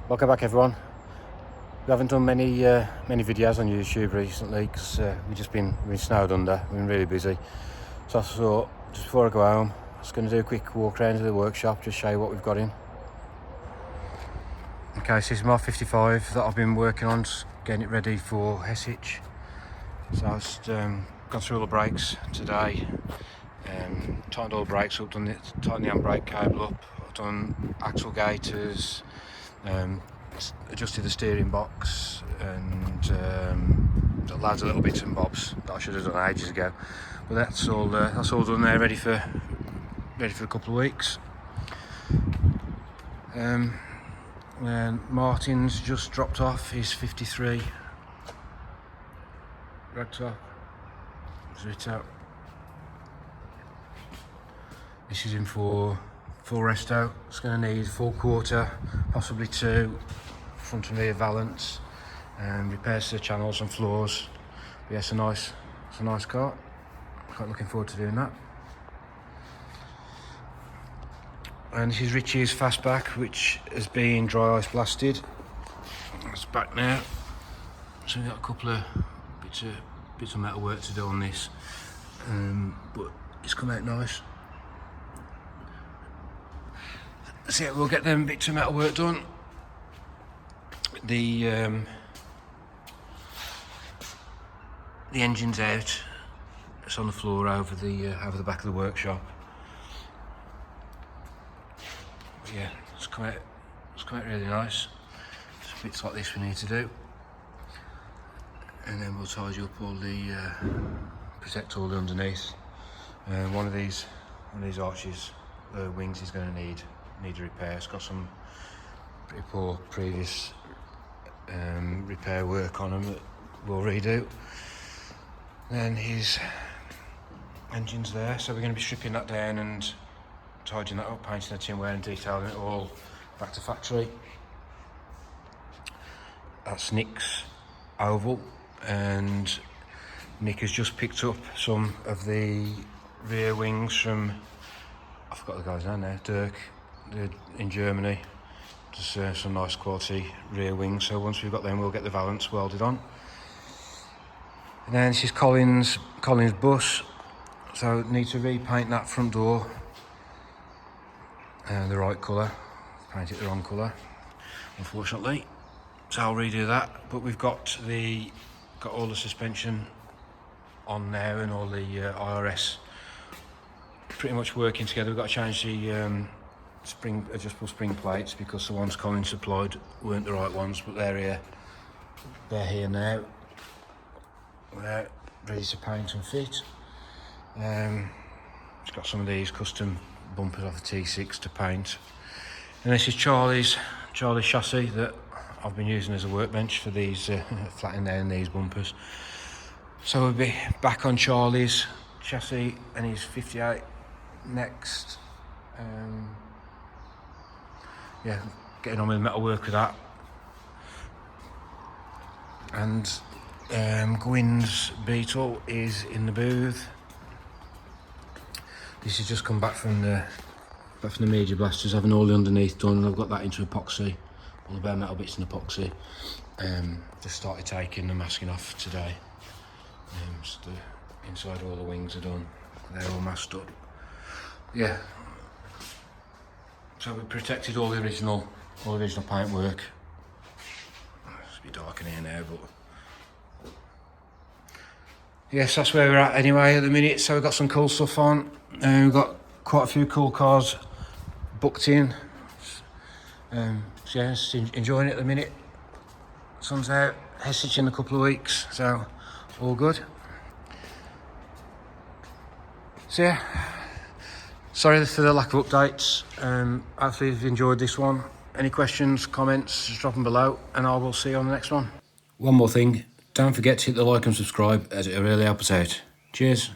Welcome back, everyone. We haven't done many videos on YouTube recently because we've just been snowed under. We've been really busy. So I thought, just before I go home, I was going to do a quick walk around to the workshop, just show you what we've got in. Okay, so this is my 55 that I've been working on, just getting it ready for Hessich. So I've just gone through all the brakes today, tightened all the brakes up, tightened the handbrake cable up, I've done axle gaiters, adjusted the steering box, and loads of little bits and bobs that I should have done ages ago. But that's all done there, ready for a couple of weeks. And Martin's just dropped off his 53 ragtop Zwitter. This is in for full resto. It's going to need full quarter, possibly two, front and rear valance, and repairs to the channels and floors. But yeah, it's a nice car. Quite looking forward to doing that. And this is Richie's fastback, which has been dry ice blasted. It's back now. So we've got a couple of bits of metal work to do on this, but it's come out nice. So yeah, we'll get them bits of metal work done. The engine's out. It's on the floor over the back of the workshop. But yeah, it's come out really nice. Just bits like this we need to do, and then we'll tidy up all the protect all the underneath. One of these arches, wings, is going to need a repair. It's got some pretty poor previous repair work on them that we'll redo. Then his engine's there, so we're going to be stripping that down and tidying that up, painting the tinware and detailing it all back to factory. That's Nick's oval, and Nick has just picked up some of the rear wings from, I forgot the guy's name now, Dirk, in Germany. Just some nice quality rear wings, so once we've got them we'll get the valance welded on. And then this is Colin's bus, so need to repaint that front door the right colour, paint it the wrong colour unfortunately, so I'll redo that. But we've got all the suspension on now and all the IRS pretty much working together. We've got to change the adjustable spring plates because the ones Colin supplied weren't the right ones, but they're here now. We're ready to paint and fit. It's got some of these custom bumpers off the T6 to paint, and this is Charlie's chassis that I've been using as a workbench for these flattening down these bumpers. So we'll be back on Charlie's chassis and his 58 next. Yeah, getting on with the metal work with that. And Gwyn's Beetle is in the booth. This has just come back from the major blasters, having all the underneath done, and I've got that into epoxy, all the bare metal bits in epoxy. Just started taking the masking off today. So the inside all the wings are done, they're all masked up. Yeah. So we protected all the original paintwork. It's a bit dark in here now, but yes, that's where we're at anyway at the minute. So we've got some cool stuff on, and we've got quite a few cool cars booked in. So yeah, just enjoying it at the minute. Sun's out, Hessich in a couple of weeks, so all good. So yeah, sorry for the lack of updates. Hopefully you've enjoyed this one. Any questions, comments, just drop them below, and I will see you on the next one. One more thing, don't forget to hit the like and subscribe, as it will really help us out. Cheers.